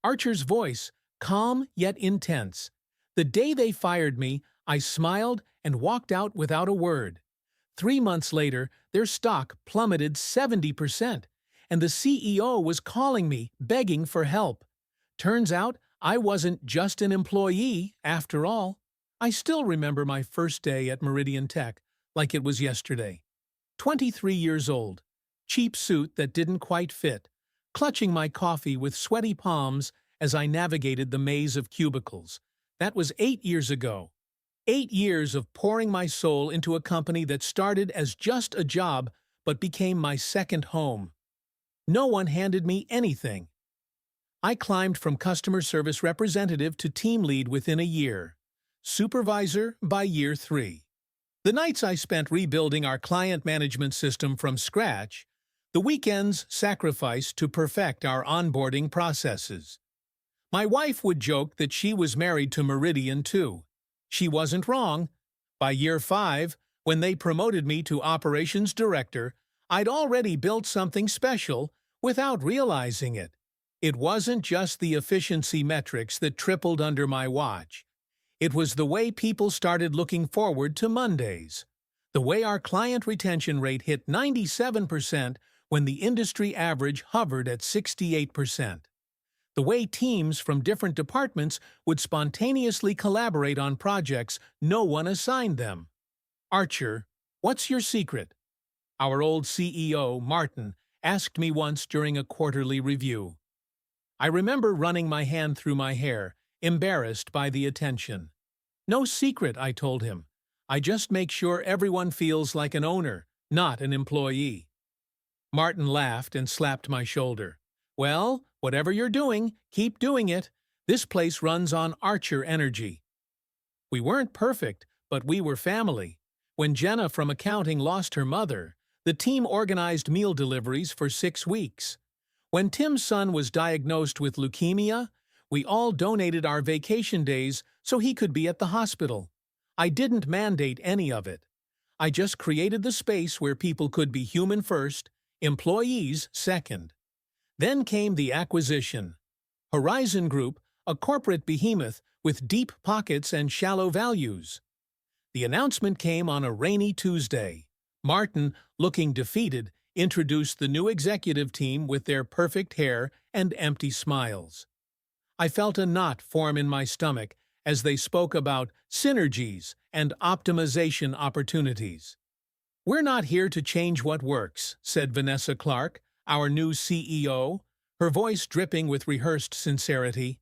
Archer's voice, calm yet intense. The day they fired me, I smiled and walked out without a word. 3 months later, their stock plummeted 70%, and the CEO was calling me, begging for help. Turns out, I wasn't just an employee, after all. I still remember my first day at Meridian Tech, like it was yesterday. 23 years old, cheap suit that didn't quite fit, clutching my coffee with sweaty palms as I navigated the maze of cubicles. That was 8 years ago. 8 years of pouring my soul into a company that started as just a job but became my second home. No one handed me anything. I climbed from customer service representative to team lead within a year. Supervisor by year 3. The nights I spent rebuilding our client management system from scratch, the weekends sacrificed to perfect our onboarding processes. My wife would joke that she was married to Meridian too. She wasn't wrong. By year 5, when they promoted me to operations director, I'd already built something special without realizing it. It wasn't just the efficiency metrics that tripled under my watch. It was the way people started looking forward to Mondays. The way our client retention rate hit 97% when the industry average hovered at 68%. The way teams from different departments would spontaneously collaborate on projects no one assigned them. Archer, what's your secret? Our old CEO, Martin, asked me once during a quarterly review. I remember running my hand through my hair, embarrassed by the attention. No secret, I told him. I just make sure everyone feels like an owner, not an employee. Martin laughed and slapped my shoulder. Well, whatever you're doing, keep doing it. This place runs on Archer energy. We weren't perfect, but we were family. When Jenna from accounting lost her mother, the team organized meal deliveries for 6 weeks. When Tim's son was diagnosed with leukemia, we all donated our vacation days so he could be at the hospital. I didn't mandate any of it. I just created the space where people could be human first, employees second. Then came the acquisition. Horizon Group, a corporate behemoth with deep pockets and shallow values. The announcement came on a rainy Tuesday. Martin, looking defeated, introduced the new executive team with their perfect hair and empty smiles. I felt a knot form in my stomach as they spoke about synergies and optimization opportunities. "We're not here to change what works," said Vanessa Clark, our new CEO, her voice dripping with rehearsed sincerity.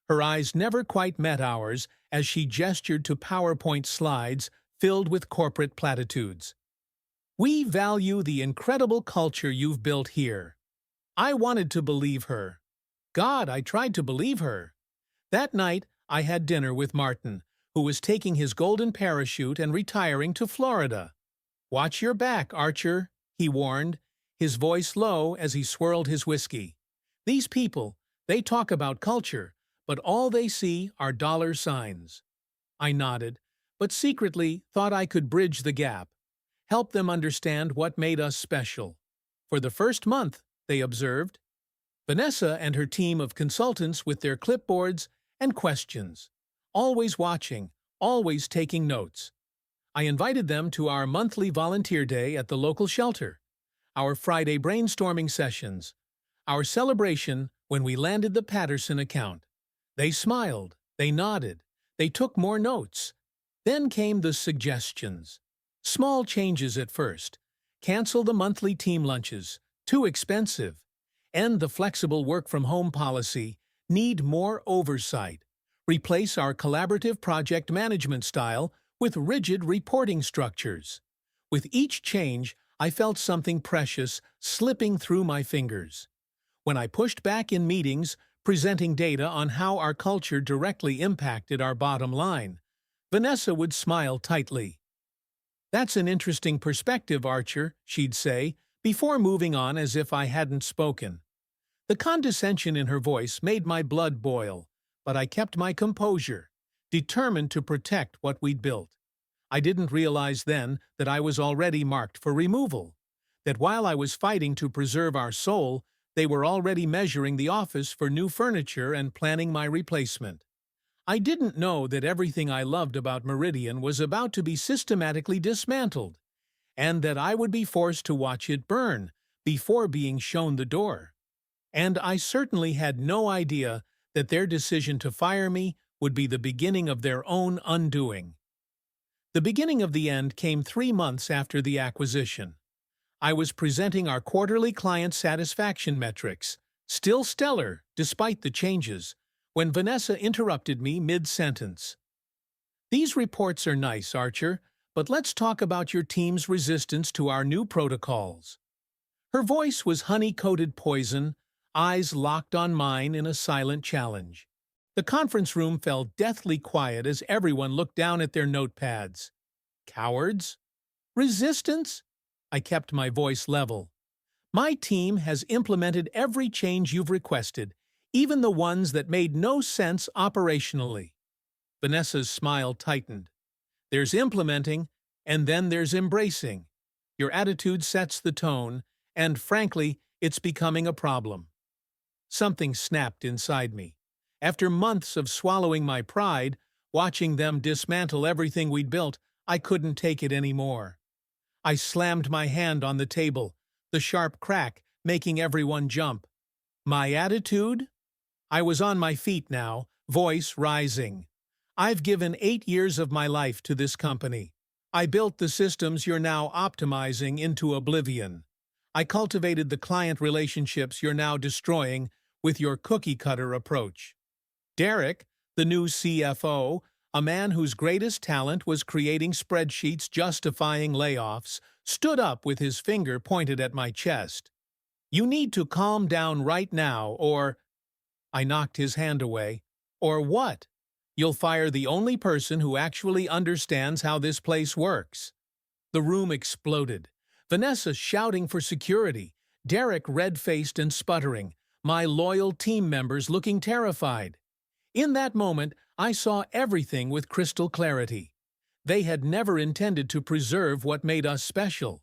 Her eyes never quite met ours as she gestured to PowerPoint slides filled with corporate platitudes. "We value the incredible culture you've built here." I wanted to believe her. God, I tried to believe her. That night, I had dinner with Martin, who was taking his golden parachute and retiring to Florida. "Watch your back, Archer," he warned, his voice low as he swirled his whiskey. "These people, they talk about culture, but all they see are dollar signs." I nodded, but secretly thought I could bridge the gap. Help them understand what made us special. For the first month, they observed. Vanessa and her team of consultants with their clipboards and questions. Always watching, always taking notes. I invited them to our monthly volunteer day at the local shelter, our Friday brainstorming sessions, our celebration when we landed the Patterson account. They smiled, they nodded, they took more notes. Then came the suggestions. Small changes at first. Cancel the monthly team lunches. Too expensive. End the flexible work-from-home policy. Need more oversight. Replace our collaborative project management style with rigid reporting structures. With each change, I felt something precious slipping through my fingers. When I pushed back in meetings, presenting data on how our culture directly impacted our bottom line, Vanessa would smile tightly. "That's an interesting perspective, Archer," she'd say, before moving on as if I hadn't spoken. The condescension in her voice made my blood boil, but I kept my composure, determined to protect what we'd built. I didn't realize then that I was already marked for removal, that while I was fighting to preserve our soul, They were already measuring the office for new furniture and planning my replacement. I didn't know that everything I loved about Meridian was about to be systematically dismantled, and that I would be forced to watch it burn before being shown the door. And I certainly had no idea that their decision to fire me would be the beginning of their own undoing. The beginning of the end came 3 months after the acquisition. I was presenting our quarterly client satisfaction metrics, still stellar despite the changes, when Vanessa interrupted me mid-sentence. "These reports are nice, Archer, but let's talk about your team's resistance to our new protocols." Her voice was honey-coated poison, eyes locked on mine in a silent challenge. The conference room fell deathly quiet as everyone looked down at their notepads. Cowards? Resistance? I kept my voice level. "My team has implemented every change you've requested, even the ones that made no sense operationally." Vanessa's smile tightened. "There's implementing, and then there's embracing. Your attitude sets the tone, and frankly, it's becoming a problem." Something snapped inside me. After months of swallowing my pride, watching them dismantle everything we'd built, I couldn't take it anymore. I slammed my hand on the table, the sharp crack making everyone jump. "My attitude?" I was on my feet now, voice rising. "I've given 8 years of my life to this company. I built the systems you're now optimizing into oblivion. I cultivated the client relationships you're now destroying with your cookie-cutter approach." Derek, the new CFO, a man whose greatest talent was creating spreadsheets justifying layoffs, stood up with his finger pointed at my chest. "You need to calm down right now, or—" I knocked his hand away. "Or what? You'll fire the only person who actually understands how this place works." The room exploded. Vanessa shouting for security, Derek red-faced and sputtering, my loyal team members looking terrified. In that moment, I saw everything with crystal clarity. They had never intended to preserve what made us special.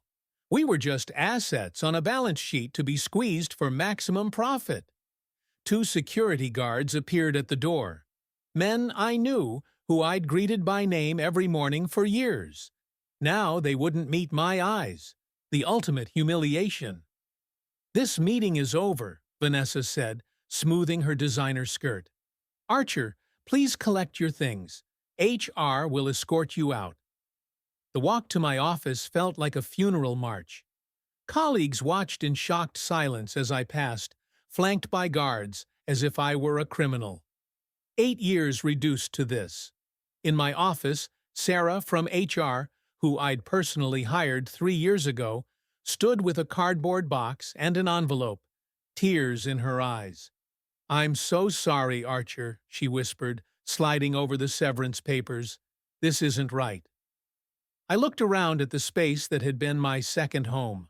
We were just assets on a balance sheet to be squeezed for maximum profit. 2 security guards appeared at the door. Men I knew, who I'd greeted by name every morning for years. Now they wouldn't meet my eyes. The ultimate humiliation. "This meeting is over," Vanessa said, smoothing her designer skirt. "Archer, please collect your things. HR will escort you out." The walk to my office felt like a funeral march. Colleagues watched in shocked silence as I passed, flanked by guards, as if I were a criminal. 8 years reduced to this. In my office, Sarah from HR, who I'd personally hired 3 years ago, stood with a cardboard box and an envelope, tears in her eyes. "I'm so sorry, Archer," she whispered, sliding over the severance papers. "This isn't right." I looked around at the space that had been my second home.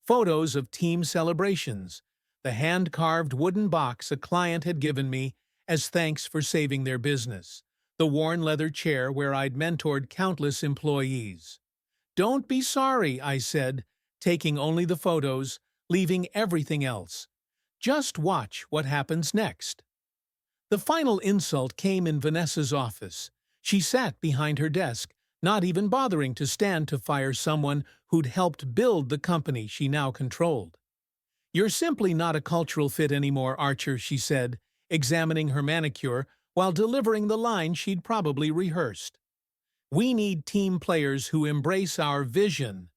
Photos of team celebrations, the hand-carved wooden box a client had given me as thanks for saving their business, the worn leather chair where I'd mentored countless employees. "Don't be sorry," I said, taking only the photos, leaving everything else. "Just watch what happens next." The final insult came in Vanessa's office. She sat behind her desk, not even bothering to stand to fire someone who'd helped build the company she now controlled. "You're simply not a cultural fit anymore, Archer," she said, examining her manicure while delivering the line she'd probably rehearsed. "We need team players who embrace our vision."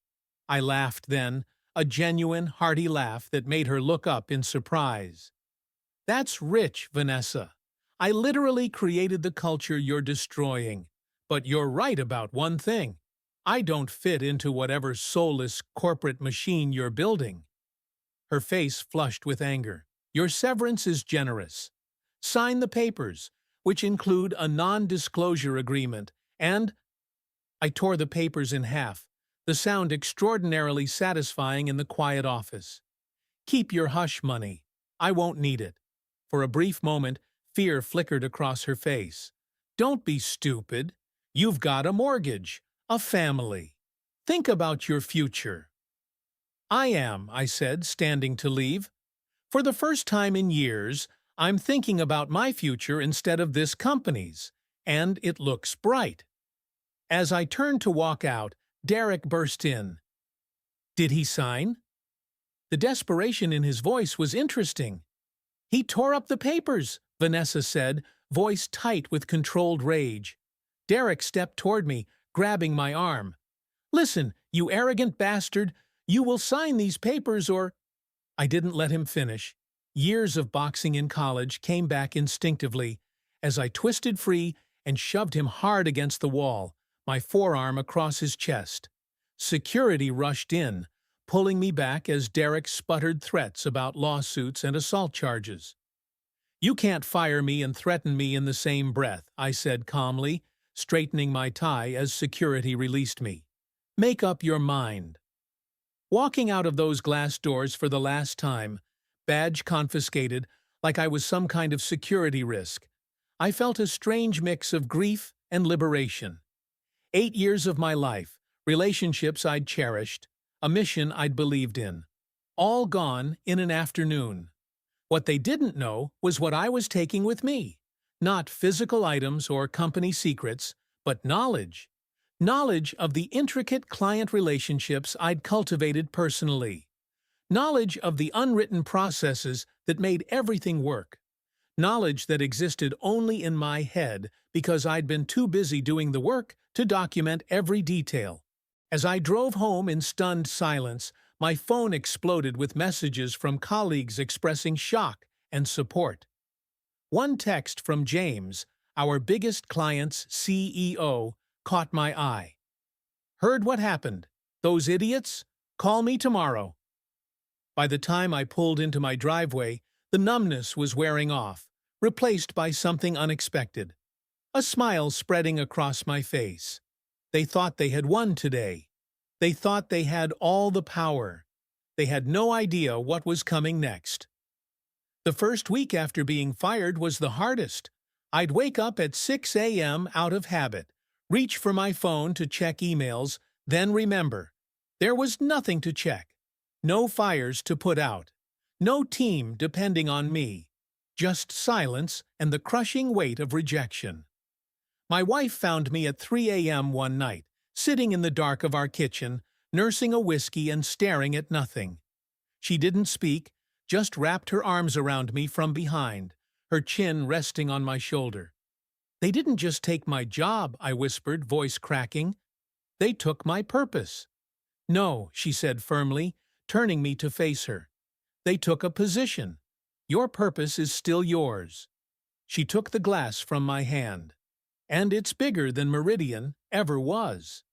I laughed then, a genuine, hearty laugh that made her look up in surprise. "That's rich, Vanessa. I literally created the culture you're destroying. But you're right about one thing. I don't fit into whatever soulless corporate machine you're building." Her face flushed with anger. "Your severance is generous. Sign the papers, which include a non-disclosure agreement, and—" I tore the papers in half, the sound extraordinarily satisfying in the quiet office. "Keep your hush money. I won't need it." For a brief moment, fear flickered across her face. "Don't be stupid. You've got a mortgage, a family. Think about your future." "I am," I said, standing to leave. For the first time in years, I'm thinking about my future instead of this company's, and it looks bright. As I turned to walk out, Derek burst in. Did he sign? The desperation in his voice was interesting. He tore up the papers, Vanessa said, voice tight with controlled rage. Derek stepped toward me, grabbing my arm. Listen, you arrogant bastard, you will sign these papers or… I didn't let him finish. Years of boxing in college came back instinctively as I twisted free and shoved him hard against the wall, my forearm across his chest. Security rushed in, pulling me back as Derek sputtered threats about lawsuits and assault charges. You can't fire me and threaten me in the same breath, I said calmly, straightening my tie as security released me. Make up your mind. Walking out of those glass doors for the last time, badge confiscated, like I was some kind of security risk, I felt a strange mix of grief and liberation. 8 years of my life, relationships I'd cherished, a mission I'd believed in, all gone in an afternoon. What they didn't know was what I was taking with me. Not physical items or company secrets, but knowledge. Knowledge of the intricate client relationships I'd cultivated personally. Knowledge of the unwritten processes that made everything work. Knowledge that existed only in my head because I'd been too busy doing the work to document every detail. As I drove home in stunned silence, my phone exploded with messages from colleagues expressing shock and support. One text from James, our biggest client's CEO, caught my eye. Heard what happened? Those idiots? Call me tomorrow. By the time I pulled into my driveway, the numbness was wearing off, replaced by something unexpected. A smile spreading across my face. They thought they had won today. They thought they had all the power. They had no idea what was coming next. The first week after being fired was the hardest. I'd wake up at 6 a.m. out of habit, reach for my phone to check emails, then remember. There was nothing to check. No fires to put out. No team depending on me. Just silence and the crushing weight of rejection. My wife found me at 3 a.m. one night, sitting in the dark of our kitchen, nursing a whiskey and staring at nothing. She didn't speak, just wrapped her arms around me from behind, her chin resting on my shoulder. They didn't just take my job, I whispered, voice cracking. They took my purpose. No, she said firmly, turning me to face her. They took a position. Your purpose is still yours. She took the glass from my hand. And it's bigger than Meridian ever was.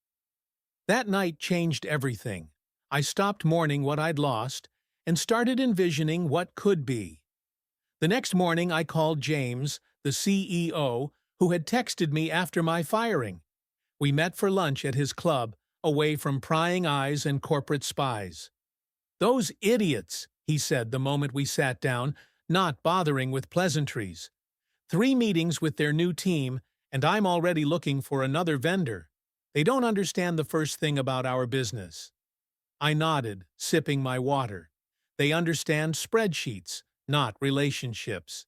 That night changed everything. I stopped mourning what I'd lost and started envisioning what could be. The next morning I called James, the CEO, who had texted me after my firing. We met for lunch at his club, away from prying eyes and corporate spies. Those idiots, he said the moment we sat down, not bothering with pleasantries. 3 meetings with their new team, and I'm already looking for another vendor. They don't understand the first thing about our business. I nodded, sipping my water. They understand spreadsheets, not relationships.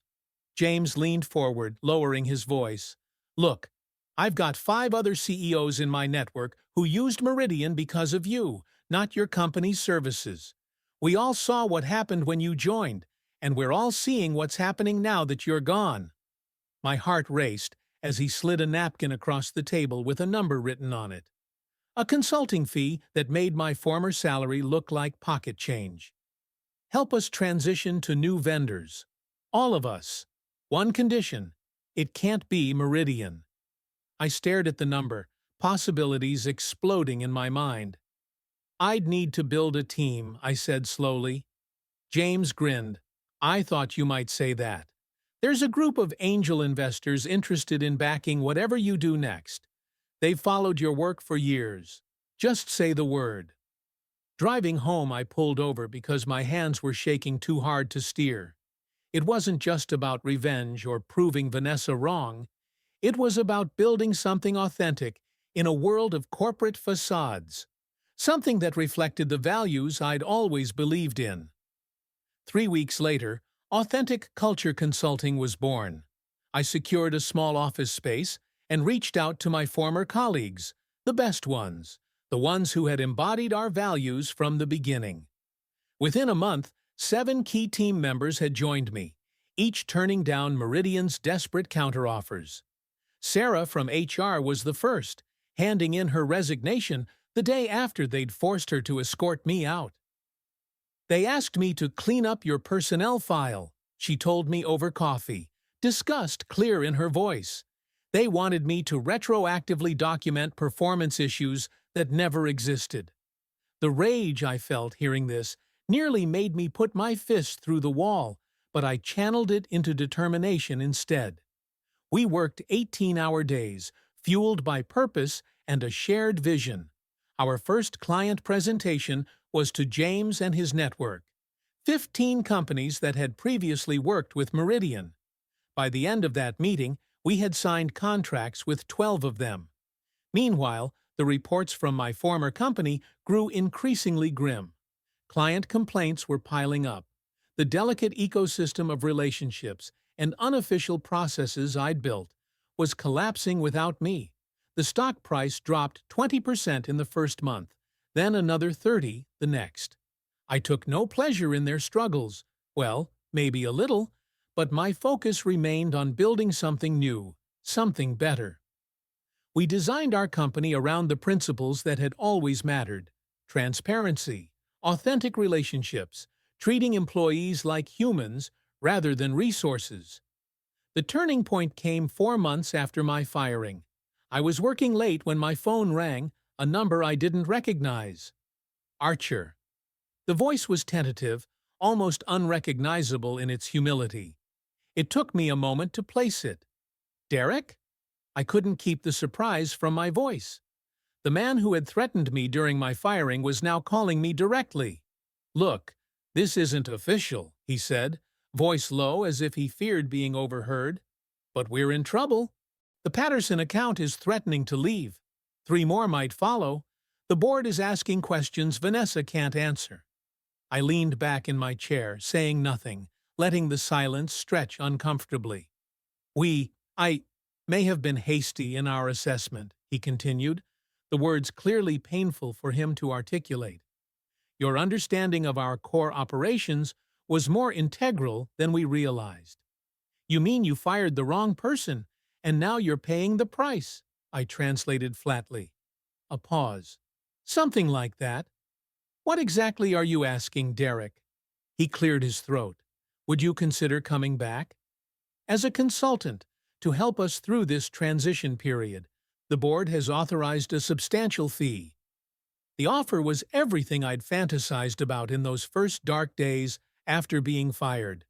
James leaned forward, lowering his voice. Look, I've got 5 other CEOs in my network who used Meridian because of you, not your company's services. We all saw what happened when you joined, and we're all seeing what's happening now that you're gone. My heart raced as he slid a napkin across the table with a number written on it. A consulting fee that made my former salary look like pocket change. Help us transition to new vendors. All of us. One condition. It can't be Meridian. I stared at the number, possibilities exploding in my mind. I'd need to build a team, I said slowly. James grinned. I thought you might say that. There's a group of angel investors interested in backing whatever you do next. They've followed your work for years. Just say the word. Driving home, I pulled over because my hands were shaking too hard to steer. It wasn't just about revenge or proving Vanessa wrong. It was about building something authentic in a world of corporate facades. Something that reflected the values I'd always believed in. 3 weeks later, Authentic Culture Consulting was born. I secured a small office space and reached out to my former colleagues, the best ones, the ones who had embodied our values from the beginning. Within a month, 7 key team members had joined me, each turning down Meridian's desperate counteroffers. Sarah from HR was the first, handing in her resignation the day after they'd forced her to escort me out. "They asked me to clean up your personnel file," she told me over coffee, disgust clear in her voice. "They wanted me to retroactively document performance issues that never existed." The rage I felt hearing this nearly made me put my fist through the wall, but I channeled it into determination instead. We worked 18-hour days, fueled by purpose and a shared vision. Our first client presentation was to James and his network, 15 companies that had previously worked with Meridian. By the end of that meeting, we had signed contracts with 12 of them. Meanwhile, the reports from my former company grew increasingly grim. Client complaints were piling up. The delicate ecosystem of relationships and unofficial processes I'd built was collapsing without me. The stock price dropped 20% in the first month, then another 30% the next. I took no pleasure in their struggles, well, maybe a little, but my focus remained on building something new, something better. We designed our company around the principles that had always mattered: transparency, authentic relationships, treating employees like humans rather than resources. The turning point came 4 months after my firing. I was working late when my phone rang, a number I didn't recognize. Archer. The voice was tentative, almost unrecognizable in its humility. It took me a moment to place it. Derek? I couldn't keep the surprise from my voice. The man who had threatened me during my firing was now calling me directly. "Look, this isn't official," he said, voice low as if he feared being overheard. "But we're in trouble. The Patterson account is threatening to leave. 3 more might follow. The board is asking questions Vanessa can't answer." I leaned back in my chair, saying nothing, letting the silence stretch uncomfortably. I may have been hasty in our assessment," he continued, the words clearly painful for him to articulate. "Your understanding of our core operations was more integral than we realized." "You mean you fired the wrong person, and now you're paying the price," I translated flatly. A pause. "Something like that." "What exactly are you asking, Derek?" He cleared his throat. "Would you consider coming back?" "As a consultant, to help us through this transition period. The board has authorized a substantial fee." The offer was everything I'd fantasized about in those first dark days after being fired.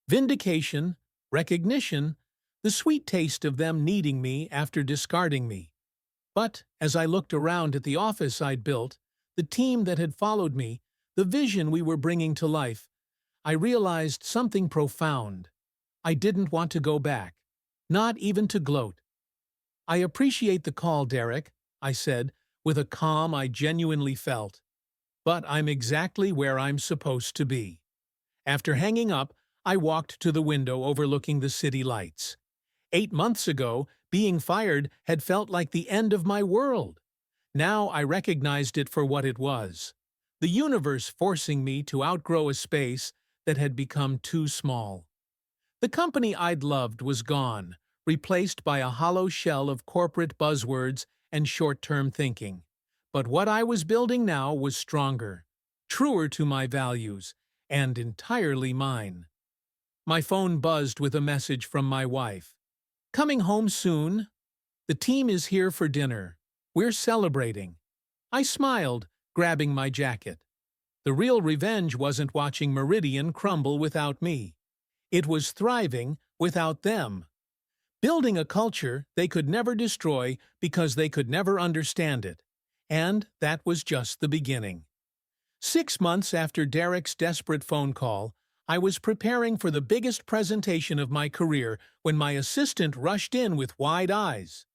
Vindication, recognition, the sweet taste of them needing me after discarding me. But as I looked around at the office I'd built, the team that had followed me, the vision we were bringing to life, I realized something profound. I didn't want to go back, not even to gloat. "I appreciate the call, Derek," I said, with a calm I genuinely felt. "But I'm exactly where I'm supposed to be." After hanging up, I walked to the window overlooking the city lights. 8 months ago, being fired had felt like the end of my world. Now I recognized it for what it was: the universe forcing me to outgrow a space that had become too small. The company I'd loved was gone, replaced by a hollow shell of corporate buzzwords and short-term thinking. But what I was building now was stronger, truer to my values, and entirely mine. My phone buzzed with a message from my wife. "Coming home soon? The team is here for dinner. We're celebrating." I smiled, grabbing my jacket. The real revenge wasn't watching Meridian crumble without me. It was thriving without them. Building a culture they could never destroy because they could never understand it. And that was just the beginning. 6 months after Derek's desperate phone call, I was preparing for the biggest presentation of my career when my assistant rushed in with wide eyes.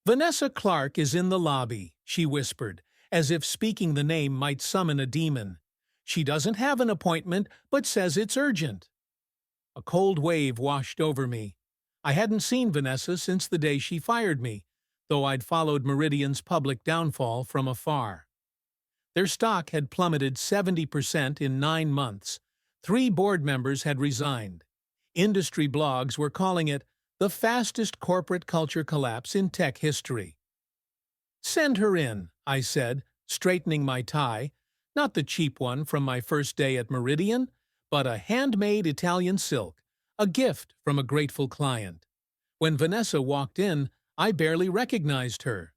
"Vanessa Clark is in the lobby," she whispered, as if speaking the name might summon a demon. She doesn't have an appointment, but says it's urgent. A cold wave washed over me. I hadn't seen Vanessa since the day she fired me, though I'd followed Meridian's public downfall from afar. Their stock had plummeted 70% in 9 months. 3 board members had resigned. Industry blogs were calling it the fastest corporate culture collapse in tech history. "Send her in," I said, straightening my tie, not the cheap one from my first day at Meridian, but a handmade Italian silk, a gift from a grateful client. When Vanessa walked in, I barely recognized her.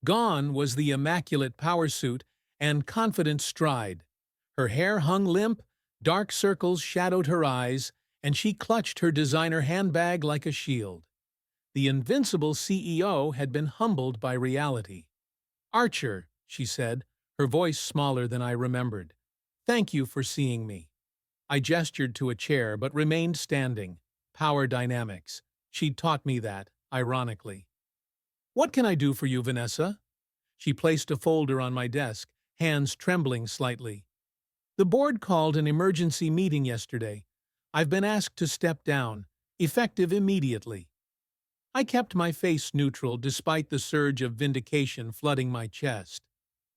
Gone was the immaculate power suit and confident stride. Her hair hung limp, dark circles shadowed her eyes, and she clutched her designer handbag like a shield. The invincible CEO had been humbled by reality. "Archer," she said, her voice smaller than I remembered. "Thank you for seeing me." I gestured to a chair but remained standing. Power dynamics. She'd taught me that, ironically. "What can I do for you, Vanessa?" She placed a folder on my desk, hands trembling slightly. "The board called an emergency meeting yesterday. I've been asked to step down, effective immediately." I kept my face neutral despite the surge of vindication flooding my chest.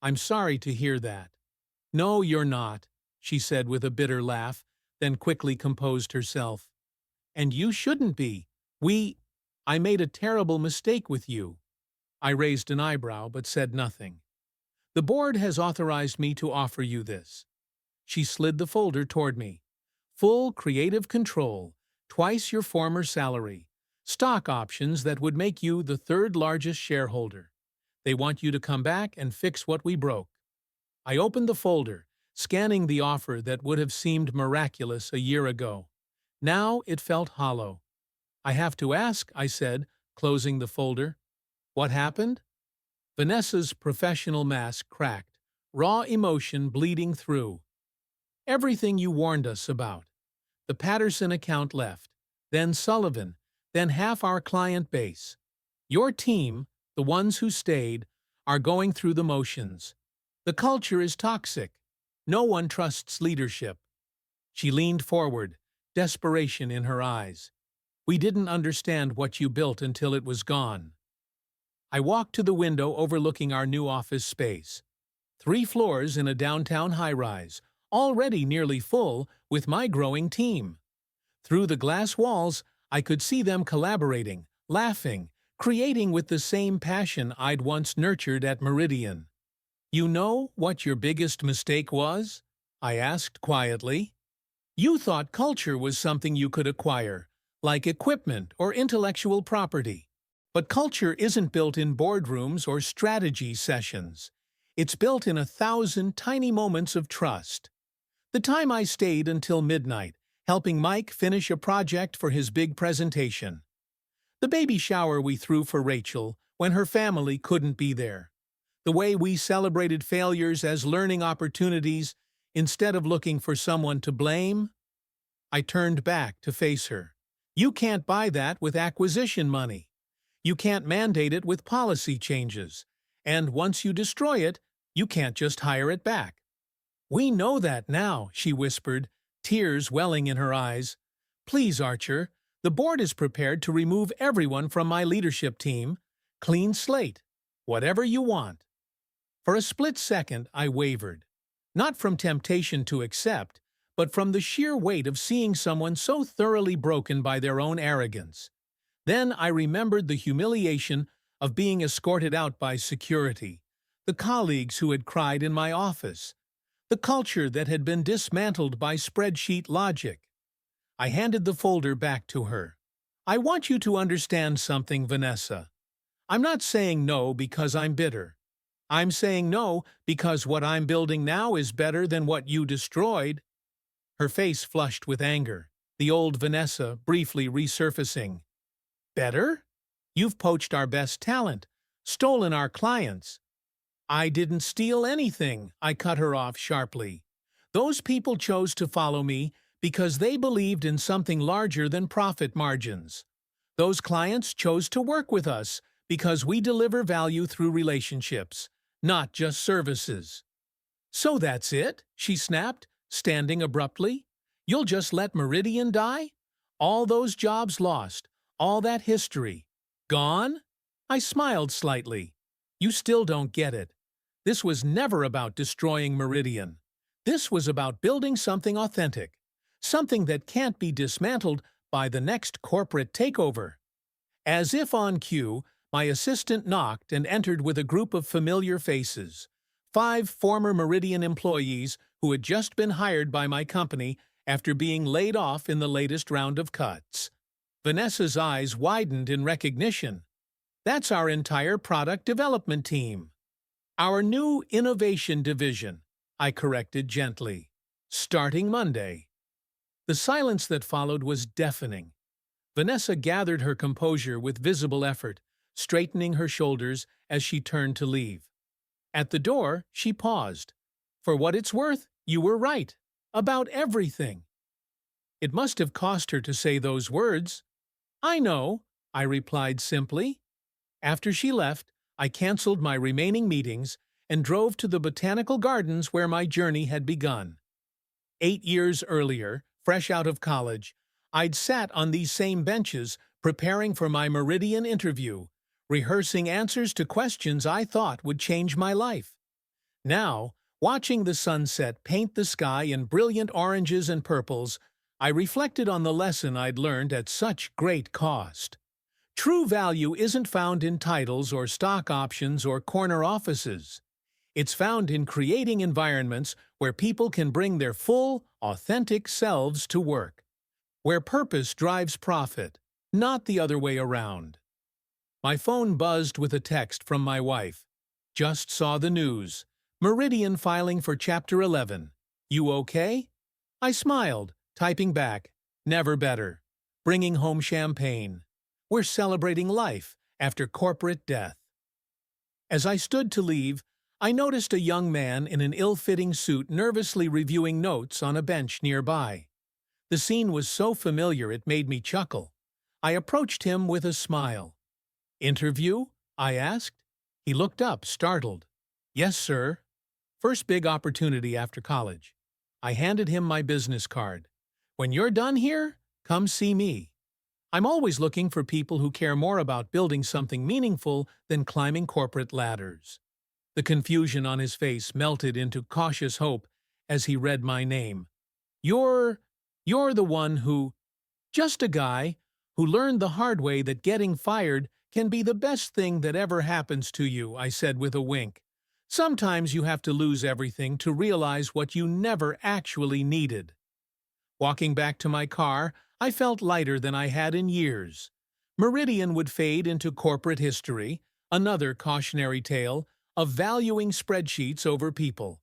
"I'm sorry to hear that." "No, you're not," she said with a bitter laugh, then quickly composed herself. "And you shouldn't be. I made a terrible mistake with you." I raised an eyebrow but said nothing. "The board has authorized me to offer you this." She slid the folder toward me. "Full creative control, twice your former salary, stock options that would make you the third largest shareholder. They want you to come back and fix what we broke." I opened the folder, scanning the offer that would have seemed miraculous a year ago. Now it felt hollow. "I have to ask," I said, closing the folder. "What happened?" Vanessa's professional mask cracked, raw emotion bleeding through. "Everything you warned us about. The Patterson account left, then Sullivan, then half our client base. Your team, the ones who stayed, are going through the motions. The culture is toxic. No one trusts leadership." She leaned forward, desperation in her eyes. "We didn't understand what you built until it was gone." I walked to the window overlooking our new office space. 3 floors in a downtown high-rise, already nearly full with my growing team. Through the glass walls, I could see them collaborating, laughing, creating with the same passion I'd once nurtured at Meridian. "You know what your biggest mistake was?" I asked quietly. "You thought culture was something you could acquire, like equipment or intellectual property. But culture isn't built in boardrooms or strategy sessions. It's built in 1,000 tiny moments of trust. The time I stayed until midnight, helping Mike finish a project for his big presentation. The baby shower we threw for Rachel when her family couldn't be there. The way we celebrated failures as learning opportunities instead of looking for someone to blame." I turned back to face her. "You can't buy that with acquisition money. You can't mandate it with policy changes. And once you destroy it, you can't just hire it back." "We know that now," she whispered, tears welling in her eyes. "Please, Archer, the board is prepared to remove everyone from my leadership team. Clean slate. Whatever you want." For a split second, I wavered. Not from temptation to accept, but from the sheer weight of seeing someone so thoroughly broken by their own arrogance. Then I remembered the humiliation of being escorted out by security, the colleagues who had cried in my office, the culture that had been dismantled by spreadsheet logic. I handed the folder back to her. "I want you to understand something, Vanessa. I'm not saying no because I'm bitter. I'm saying no because what I'm building now is better than what you destroyed." Her face flushed with anger, the old Vanessa briefly resurfacing. "Better? You've poached our best talent, stolen our clients." "I didn't steal anything," I cut her off sharply. "Those people chose to follow me because they believed in something larger than profit margins. Those clients chose to work with us because we deliver value through relationships, not just services." "So that's it?" she snapped, standing abruptly. You'll just let Meridian die? All those jobs lost, all that history. Gone? I smiled slightly. You still don't get it. This was never about destroying Meridian. This was about building something authentic, something that can't be dismantled by the next corporate takeover. As if on cue, my assistant knocked and entered with a group of familiar faces. 5 former Meridian employees who had just been hired by my company after being laid off in the latest round of cuts. Vanessa's eyes widened in recognition. That's our entire product development team. Our new innovation division, I corrected gently. Starting Monday. The silence that followed was deafening. Vanessa gathered her composure with visible effort, straightening her shoulders as she turned to leave. At the door, she paused. For what it's worth, you were right. About everything. It must have cost her to say those words. I know, I replied simply. After she left, I canceled my remaining meetings and drove to the botanical gardens where my journey had begun. 8 years earlier, fresh out of college, I'd sat on these same benches preparing for my Meridian interview, rehearsing answers to questions I thought would change my life. Now, watching the sunset paint the sky in brilliant oranges and purples, I reflected on the lesson I'd learned at such great cost. True value isn't found in titles or stock options or corner offices. It's found in creating environments where people can bring their full, authentic selves to work, where purpose drives profit, not the other way around. My phone buzzed with a text from my wife. Just saw the news. Meridian filing for Chapter 11. You okay? I smiled, typing back. Never better. Bringing home champagne. We're celebrating life after corporate death. As I stood to leave, I noticed a young man in an ill-fitting suit nervously reviewing notes on a bench nearby. The scene was so familiar it made me chuckle. I approached him with a smile. Interview? I asked. He looked up, startled. Yes, sir. First big opportunity after college. I handed him my business card. When you're done here, come see me. I'm always looking for people who care more about building something meaningful than climbing corporate ladders. The confusion on his face melted into cautious hope as he read my name. You're the one who... Just a guy who learned the hard way that getting fired can be the best thing that ever happens to you, I said with a wink. Sometimes you have to lose everything to realize what you never actually needed. Walking back to my car, I felt lighter than I had in years. Meridian would fade into corporate history, another cautionary tale of valuing spreadsheets over people.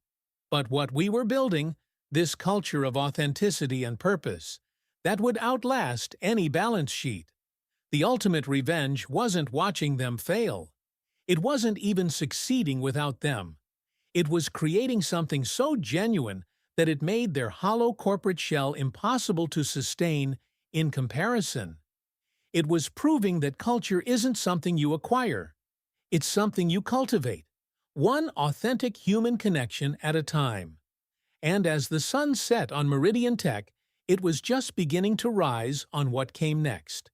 But what we were building, this culture of authenticity and purpose, that would outlast any balance sheet. The ultimate revenge wasn't watching them fail. It wasn't even succeeding without them. It was creating something so genuine that it made their hollow corporate shell impossible to sustain in comparison. It was proving that culture isn't something you acquire. It's something you cultivate, one authentic human connection at a time. And as the sun set on Meridian Tech, it was just beginning to rise on what came next.